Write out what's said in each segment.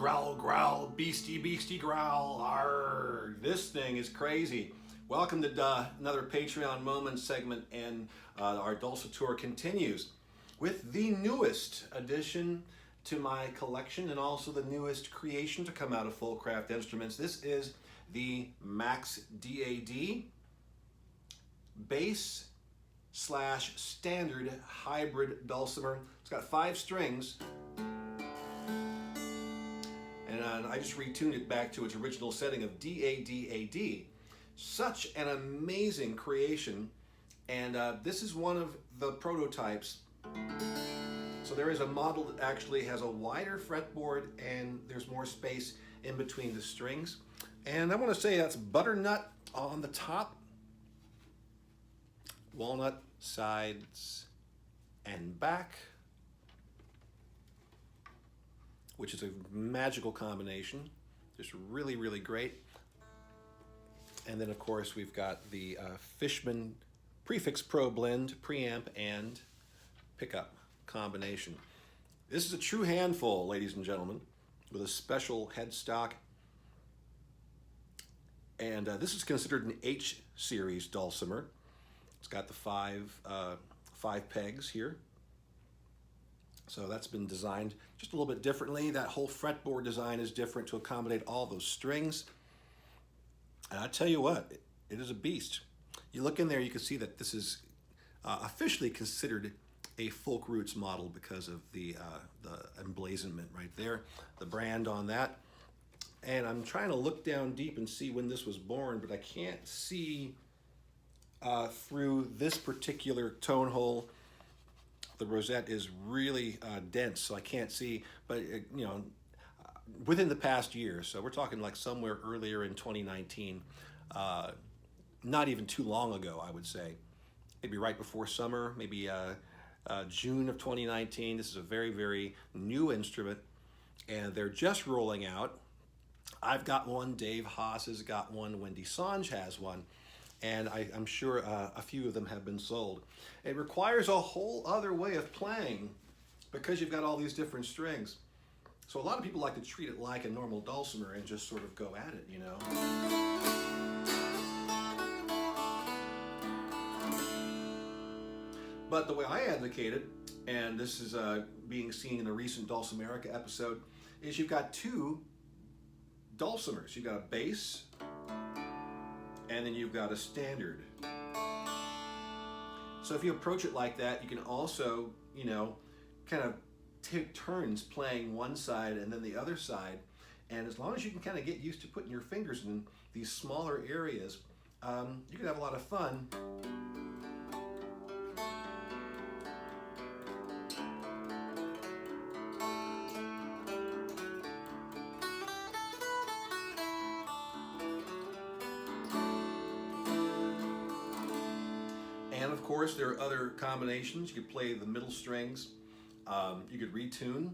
growl, growl, beastie, beastie, growl. Arr, this thing is crazy. Welcome to another Patreon moment segment, and our Dulcimer tour continues with the newest addition to my collection and also the newest creation to come out of Fullcraft Instruments. This is the Max DAD bass / standard hybrid dulcimer. It's got 5 strings, and I just retuned it back to its original setting of DAD. Such an amazing creation, and this is one of the prototypes. So there is a model that actually has a wider fretboard and there's more space in between the strings. And I want to say that's butternut on the top, walnut sides and back, which is a magical combination. Just really, really great. And then of course we've got the Fishman Prefix Pro Blend preamp and pickup combination. This is a true handful, ladies and gentlemen, with a special headstock. And this is considered an H series dulcimer. It's got the five pegs here. So that's been designed just a little bit differently. That whole fretboard design is different to accommodate all those strings. And I tell you what, it is a beast. You look in there, you can see that this is officially considered a folk roots model because of the emblazonment right there, the brand on that. And I'm trying to look down deep and see when this was born, but I can't see through this particular tone hole. The rosette is really dense, so I can't see, but you know, within the past year. So we're talking like somewhere earlier in 2019, not even too long ago, I would say. Maybe right before summer, maybe June of 2019. This is a very, very new instrument, and they're just rolling out. I've got one, Dave Haas has got one, Wendy Songe has one, and I'm sure a few of them have been sold. It requires a whole other way of playing because you've got all these different strings. So a lot of people like to treat it like a normal dulcimer and just sort of go at it, you know. But the way I advocate it, and this is being seen in a recent Dulcimerica episode, is you've got 2 dulcimers. You've got a bass, and then you've got a standard. So if you approach it like that, you can also, you know, kind of take turns playing one side and then the other side. And as long as you can kind of get used to putting your fingers in these smaller areas, you can have a lot of fun. And of course, there are other combinations. You could play the middle strings. You could retune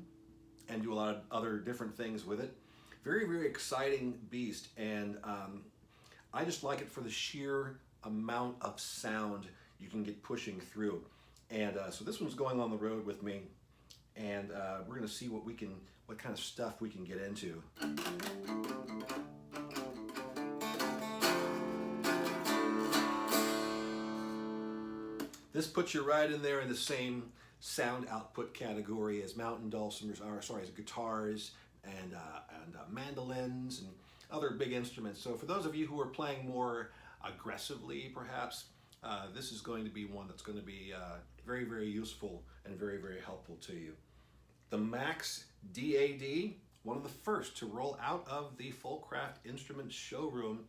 and do a lot of other different things with it. Very, very exciting beast. And I just like it for the sheer amount of sound you can get pushing through. And so this one's going on the road with me. And we're going to see what kind of stuff we can get into. This puts you right in there in the same sound output category as mountain dulcimers are, as guitars and mandolins and other big instruments. So for those of you who are playing more aggressively, perhaps, this is going to be one that's going to be very, very useful and very, very helpful to you. The Max DAD, one of the first to roll out of the Fullcraft Instruments showroom.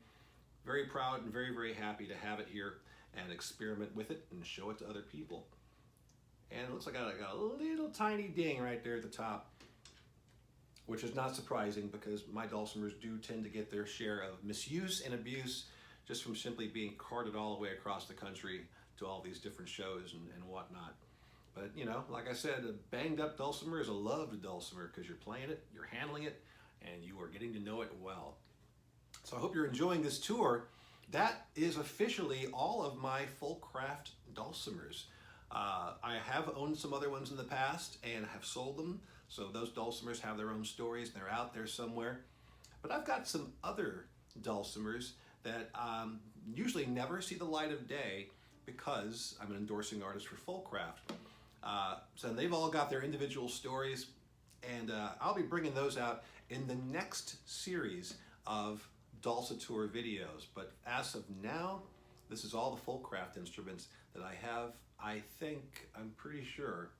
Very proud and very, very happy to have it here and experiment with it and show it to other people. And it looks like I got a little tiny ding right there at the top, which is not surprising because my dulcimers do tend to get their share of misuse and abuse just from simply being carted all the way across the country to all these different shows and whatnot. But you know, like I said, a banged up dulcimer is a loved dulcimer because you're playing it, you're handling it, and you are getting to know it well. So I hope you're enjoying this tour. That is officially all of my Fullcraft dulcimers. I have owned some other ones in the past and have sold them. So those Dulcimers have their own stories and they're out there somewhere. But I've got some other Dulcimers that usually never see the light of day because I'm an endorsing artist for Fullcraft. So they've all got their individual stories, and I'll be bringing those out in the next series of Dulcitor videos. But as of now, this is all the Fullcraft instruments that I have. I'm pretty sure.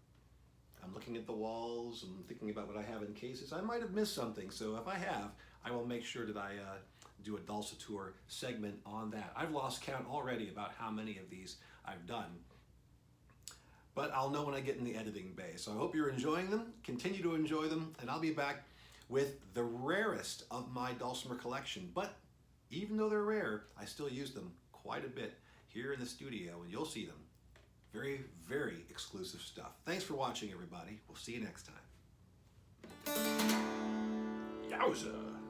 I'm looking at the walls and thinking about what I have in cases. I might have missed something, so if I have, I will make sure that I do a Dulcitor segment on that. I've lost count already about how many of these I've done, but I'll know when I get in the editing bay. So I hope you're enjoying them, continue to enjoy them, and I'll be back with the rarest of my Dulcimer collection. But even though they're rare, I still use them quite a bit here in the studio, and you'll see them. Very, very exclusive stuff. Thanks for watching, everybody. We'll see you next time. Yowza!